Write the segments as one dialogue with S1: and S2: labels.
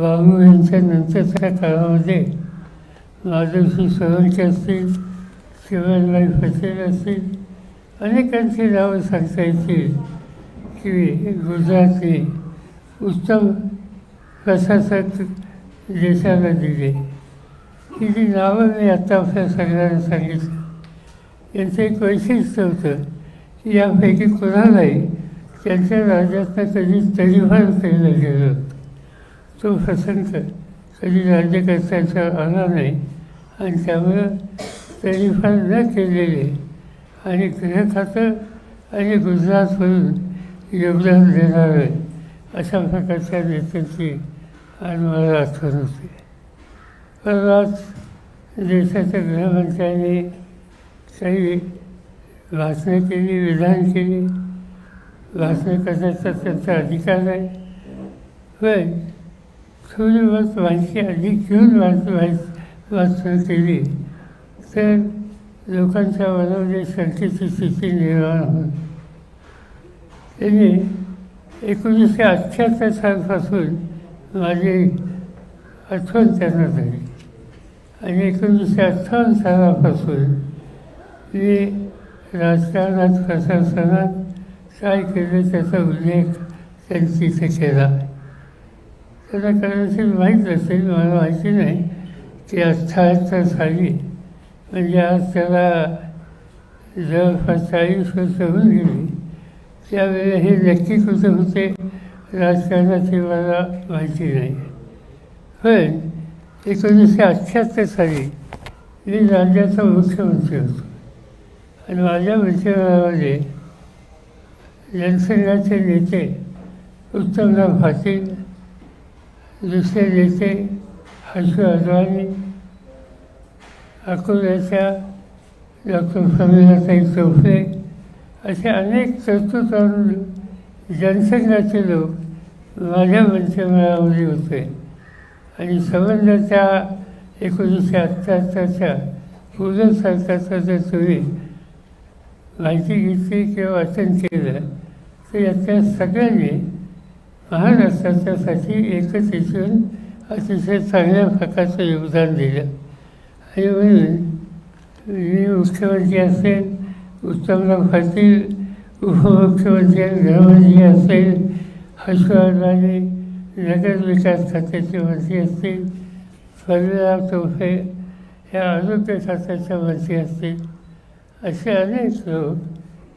S1: वामू यांच्या नंतरच्या काळामध्ये माधवश्री सोळंकी असतील, शिवनबाई पटेल असतील, अनेकांची नावं सांगता येतील की गुजरातने उत्तम प्रशासक देशाला दिले. ही जी नावं मी आत्ता आपल्या सगळ्यांना सांगितलं, यांचं एक वैशिष्ट्य होतं की यापैकी कोणालाही त्यांच्या राज्यातनं कधी तडीपार केलं गेलं होतं. तो प्रसंग कधी राज्यकर्त्यांच्यावर आला नाही आणि त्यामुळं तडीपार न केलेले आणि गृह खातं आणि गुजरातमधून योगदान देणारं अशा प्रकारच्या नेत्यांची आज मला आठवण होते. परवाच देशाच्या गृहमंत्र्यांनी काही भाषणं केली, विधान केली. भाषणं करण्याचा त्यांचा अधिकार आहे, पण थोडी बहुत माहिती अधिक घेऊन भाषणं केली तर लोकांच्या मनामध्ये शंकेची स्थिती निर्माण होईल. त्यांनी 1978 सालपासून माझी आठवण त्यांना झाली आणि 1958 सालापासून मी राजकारणात, प्रशासनात काय केलं त्याचा उल्लेख त्यांनी तिथे केला. त्यांना कदाचित माहीत असेल, मला माहिती नाही की 78 साली म्हणजे आज त्याला जवळपास 40 वर्ष होऊन गेली. त्यावेळेला हे नक्की कुठे होते राजकारणाची मला माहिती नाही. पण 1978 साली मी राज्याचा मुख्यमंत्री होतो आणि माझ्या मंत्रिमंडळामध्ये जनसंघाचे नेते उत्तमराव पाटील, दुसरे नेते हर्षू अडवाणी, अकोल्याच्या डॉक्टर प्रमिलाताई चोपडे असे अनेक कर्तृत्ववान जनसंघाचे लोक माझ्या मंत्रिमंडळामध्ये होते आणि संबंध त्या 1978च्या पूर्ण सरकारचा जर तुम्ही माहिती घेतली किंवा वाचन केलं तर यातल्या सगळ्यांनी महाराष्ट्राच्यासाठी एकच येऊन अतिशय चांगल्या प्रकारचं योगदान दिलं. आणि म्हणून मी मुख्यमंत्री असेल, उत्तमराव पाटील उपमुख्यमंत्री आणि गृहमंत्री असेल, हर्षू अडवाणी नगरविकास खात्याचे मंत्री असतील, प्रमिलाताई चोपडे ह्या आरोग्य खात्याच्या मंत्री असतील, असे अनेक लोक,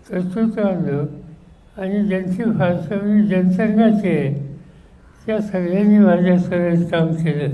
S1: कर्तृत्ववान लोक आणि ज्यांची पार्श्वभूमी जनसंघाची आहे, त्या सगळ्यांनी माझ्या सगळ्यात काम केलं.